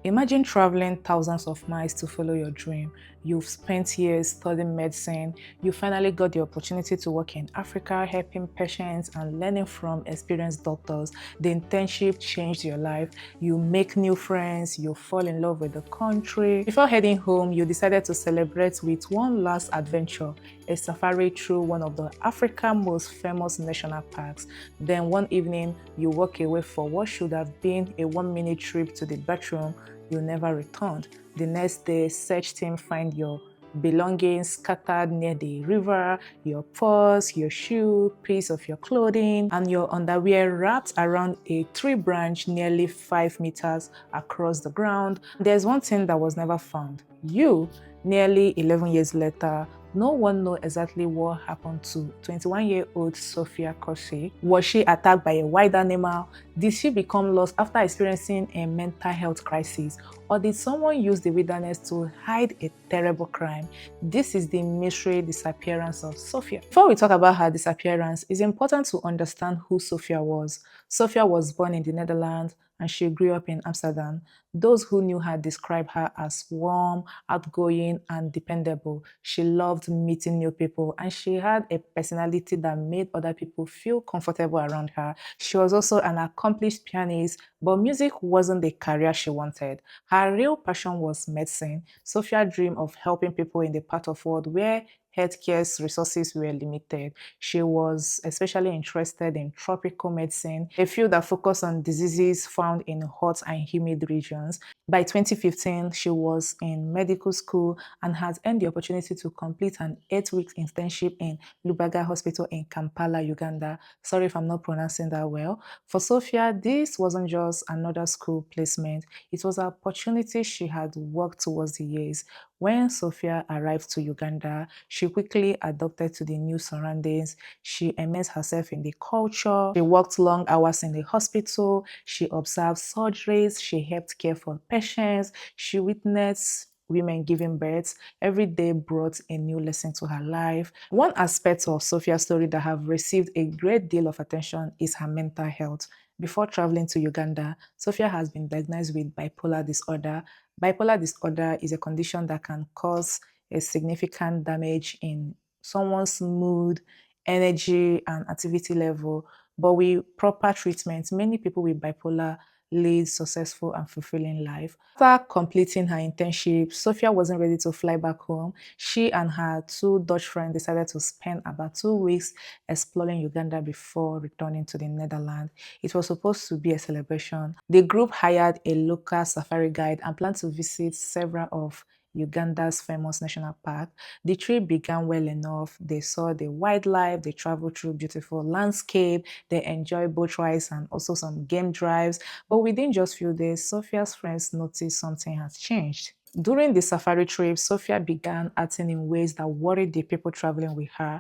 Imagine traveling thousands of miles to follow your dream. You've spent years studying medicine. You finally got the opportunity to work in Africa, helping patients and learning from experienced doctors. The internship changed your life. You make new friends. You fall in love with the country. Before heading home, you decided to celebrate with one last adventure, a safari through one of the Africa's most famous national parks. Then one evening, you walk away for what should have been a 1 minute trip to the bathroom. You never returned. The next day, search team find your belongings scattered near the river, your purse, your shoe, piece of your clothing, and your underwear wrapped around a tree branch nearly 5 meters across the ground. There's one thing that was never found. You, nearly 11 years later, no one knows exactly what happened to 21-year-old Sophia Koetsier. Was she attacked by a wild animal? Did she become lost after experiencing a mental health crisis? Or did someone use the wilderness to hide a terrible crime? This is the mystery disappearance of Sophia. Before we talk about her disappearance, it's important to understand who Sophia was. Sophia was born in the Netherlands and she grew up in Amsterdam. Those who knew her describe her as warm, outgoing, and dependable. She loved meeting new people and she had a personality that made other people feel comfortable around her. She was also an accomplished pianist, but music wasn't the career she wanted. Her real passion was medicine. Sophia dreamed of helping people in the part of the world where healthcare resources were limited. She was especially interested in tropical medicine, a field that focused on diseases found in hot and humid regions. By 2015, she was in medical school and has earned the opportunity to complete an 8-week internship in Lubaga Hospital in Kampala, Uganda. Sorry if I'm not pronouncing that well. For Sophia, this wasn't just another school placement. It was an opportunity she had worked towards the years. When Sophia arrived to Uganda, she quickly adapted to the new surroundings. She immersed herself in the culture. She worked long hours in the hospital. She observed surgeries. She helped care for patients. She witnessed women giving birth. Every day brought a new lesson to her life. One aspect of Sophia's story that have received a great deal of attention is her mental health. Before traveling to Uganda, Sophia has been diagnosed with bipolar disorder. Bipolar disorder is a condition that can cause a significant damage in someone's mood, energy, and activity level. But with proper treatment, many people with bipolar lead successful and fulfilling life. After completing her internship, Sophia wasn't ready to fly back home. She and her two Dutch friends decided to spend about 2 weeks exploring Uganda before returning to the Netherlands. It was supposed to be a celebration. The group hired a local safari guide and planned to visit several of Uganda's famous national park. The trip began well enough. They saw the wildlife, they traveled through beautiful landscape, they enjoyed boat rides and also some game drives. But within just few days, Sophia's friends noticed something has changed. During the safari trip, Sophia began acting in ways that worried the people traveling with her.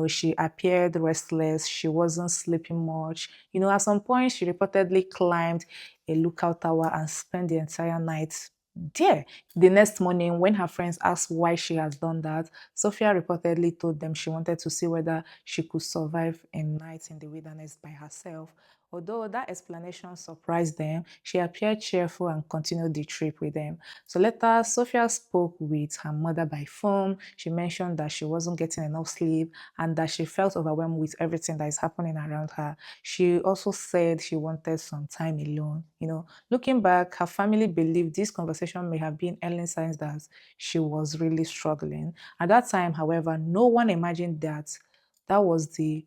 She appeared restless, she wasn't sleeping much. At some point, she reportedly climbed a lookout tower and spent the entire night there. The next morning, when her friends asked why she has done that, Sophia reportedly told them she wanted to see whether she could survive a night in the wilderness by herself. Although that explanation surprised them, she appeared cheerful and continued the trip with them. So later, Sophia spoke with her mother by phone. She mentioned that she wasn't getting enough sleep and that she felt overwhelmed with everything that is happening around her. She also said she wanted some time alone. Looking back, her family believed this conversation may have been early signs that she was really struggling. At that time, however, no one imagined that that was the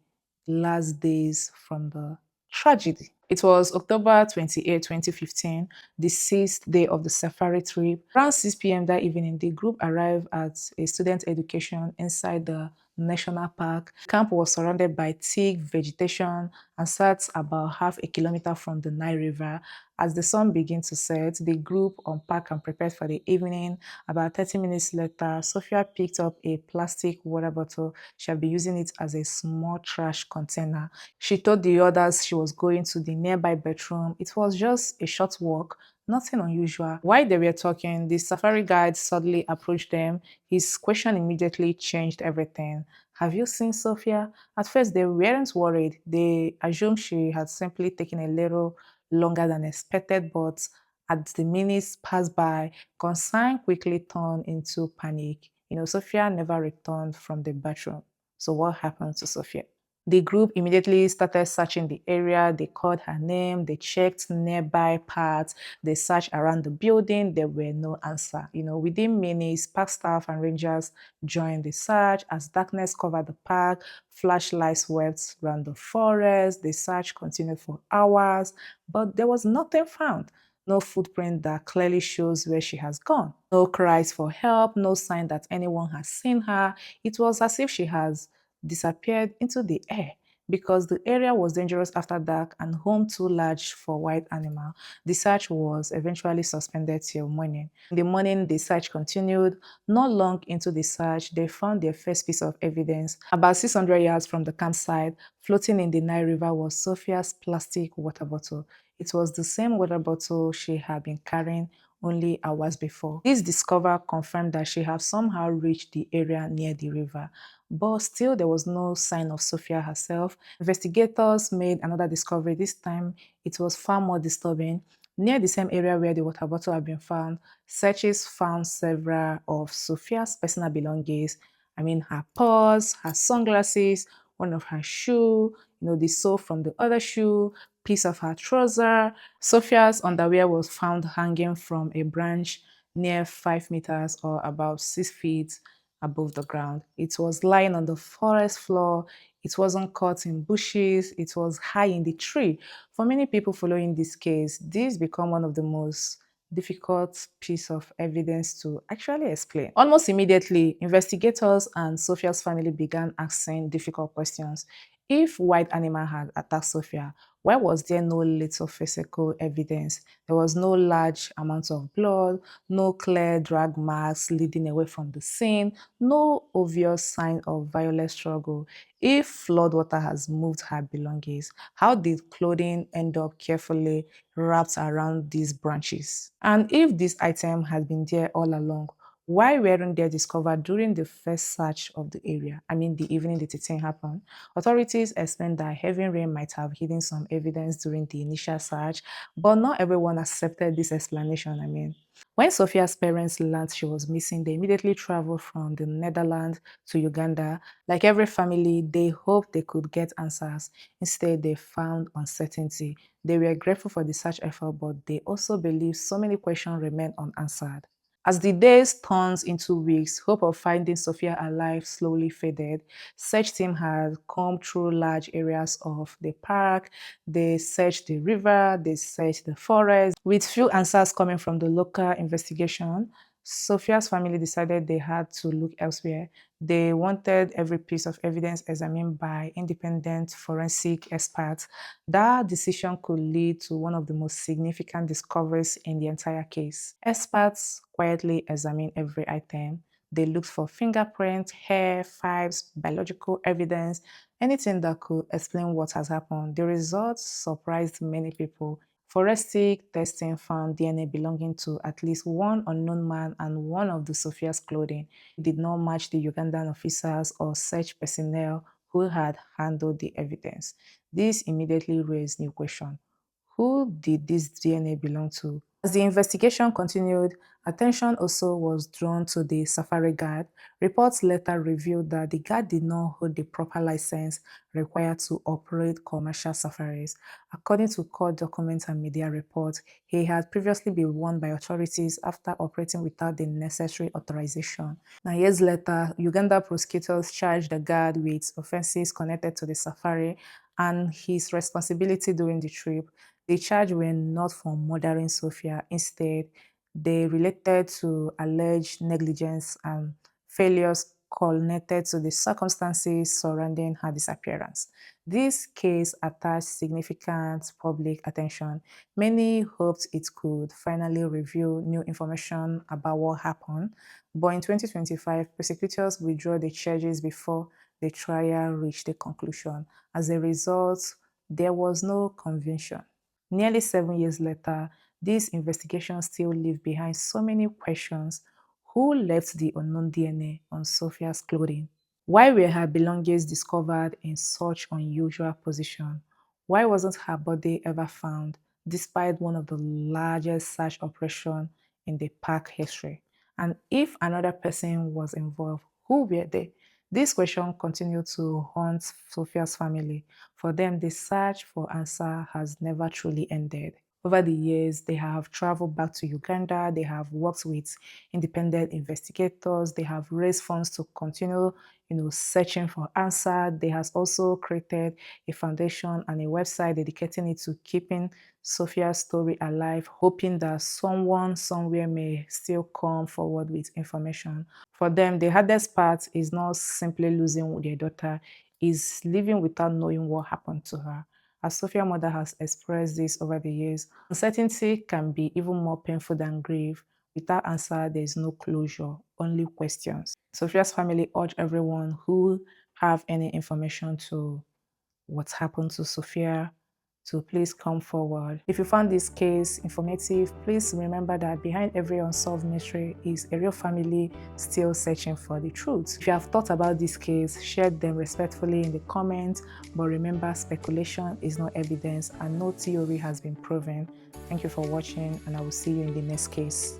last days from the tragedy. It was October 28, 2015, the sixth day of the safari trip. Around 6 p.m. that evening, the group arrived at a student education inside the national park. The camp was surrounded by thick vegetation and sat about half a kilometer from the Nile River. As the sun began to set, the group unpacked and prepared for the evening. About 30 minutes later, Sophia picked up a plastic water bottle. She had been using it as a small trash container. She told the others she was going to the nearby bedroom. It was just a short walk, nothing unusual. While they were talking, the safari guide suddenly approached them. His question immediately changed everything. Have you seen Sophia? At first, they weren't worried. They assumed she had simply taken a little longer than expected, but As the minutes passed by, concern quickly turned into panic. Sophia never returned from the bathroom. So what happened to Sophia? The group immediately started searching the area. They called her name, they checked nearby parts, they searched around the building. There were no answer. Within minutes, park staff and rangers joined the search. As darkness covered the park, flashlights swept around the forest. The search continued for hours, but there was nothing found. No footprint that clearly shows where she has gone. No cries for help, no sign that anyone has seen her. It was as if she has disappeared into the air. Because the area was dangerous after dark and home too large for wild animal, the search was eventually suspended till morning. In the morning, the search continued. Not long into the search, they found their first piece of evidence. About 600 yards from the campsite, floating in the Nile River, was Sophia's plastic water bottle. It was the same water bottle she had been carrying only hours before. This discovery confirmed that she had somehow reached the area near the river, but still there was no sign of Sophia herself. Investigators made another discovery. This time it was far more disturbing. Near the same area where the water bottle had been found, searches found several of Sophia's personal belongings. I mean, her purse, her sunglasses, one of her shoe, the sole from the other shoe, piece of her trouser. Sophia's underwear was found hanging from a branch near 5 meters or about 6 feet above the ground. It was lying on the forest floor. It wasn't caught in bushes. It was high in the tree. For many people following this case, this became one of the most difficult piece of evidence to actually explain. Almost immediately, investigators and Sophia's family began asking difficult questions. If wild animal had attacked Sophia, why was there no little physical evidence? There was no large amounts of blood, no clear drag marks leading away from the scene, no obvious sign of violent struggle. If floodwater has moved her belongings, how did clothing end up carefully wrapped around these branches? And if this item had been there all along, why weren't they discovered during the first search of the area? I mean, the evening the thing happened. Authorities explained that heavy rain might have hidden some evidence during the initial search, but not everyone accepted this explanation. I mean, when Sophia's parents learned she was missing, they immediately traveled from the Netherlands to Uganda. Like every family, they hoped they could get answers. Instead, they found uncertainty. They were grateful for the search effort, but they also believed so many questions remained unanswered. As the days turned into weeks, hope of finding Sophia alive slowly faded. Search team had come through large areas of the park. They searched the river, they searched the forest. With few answers coming from the local investigation, Sophia's family decided they had to look elsewhere. They wanted every piece of evidence examined by independent forensic experts. That decision could lead to one of the most significant discoveries in the entire case. Experts quietly examined every item. They looked for fingerprints, hair, files, biological evidence, anything that could explain what has happened. The results surprised many people. Forensic testing found DNA belonging to at least one unknown man and one of the Sophia's clothing. It did not match the Ugandan officers or search personnel who had handled the evidence. This immediately raised new questions. Who did this DNA belong to? As the investigation continued, attention also was drawn to the safari guard. Reports later revealed that the guard did not hold the proper license required to operate commercial safaris. According to court documents and media reports, he had previously been warned by authorities after operating without the necessary authorization. Now, years later, Uganda prosecutors charged the guard with offenses connected to the safari and his responsibility during the trip. The charges were not for murdering Sophia. Instead, they related to alleged negligence and failures connected to the circumstances surrounding her disappearance. This case attached significant public attention. Many hoped it could finally reveal new information about what happened, but in 2025, prosecutors withdrew the charges before the trial reached a conclusion. As a result, there was no conviction. Nearly 7 years later, this investigation still leaves behind so many questions. Who left the unknown DNA on Sophia's clothing? Why were her belongings discovered in such unusual position? Why wasn't her body ever found? despite one of the largest search operations in the park history. And if another person was involved, who were they? This question continued to haunt Sophia's family. For them, the search for answer has never truly ended. Over the years, they have traveled back to Uganda, they have worked with independent investigators, they have raised funds to continue, searching for answer. They has also created a foundation and a website dedicating it to keeping Sophia's story alive, hoping that someone somewhere may still come forward with information. For them, the hardest part is not simply losing their daughter, is living without knowing what happened to her. As Sophia's mother has expressed this over the years, uncertainty can be even more painful than grief. Without answer, there is no closure, only questions. Sophia's family urge everyone who have any information to what happened to Sophia to please come forward. If you found this case informative, please remember that behind every unsolved mystery is a real family still searching for the truth. If you have thought about this case, share them respectfully in the comments, but remember, speculation is not evidence and no theory has been proven. Thank you for watching, and I will see you in the next case.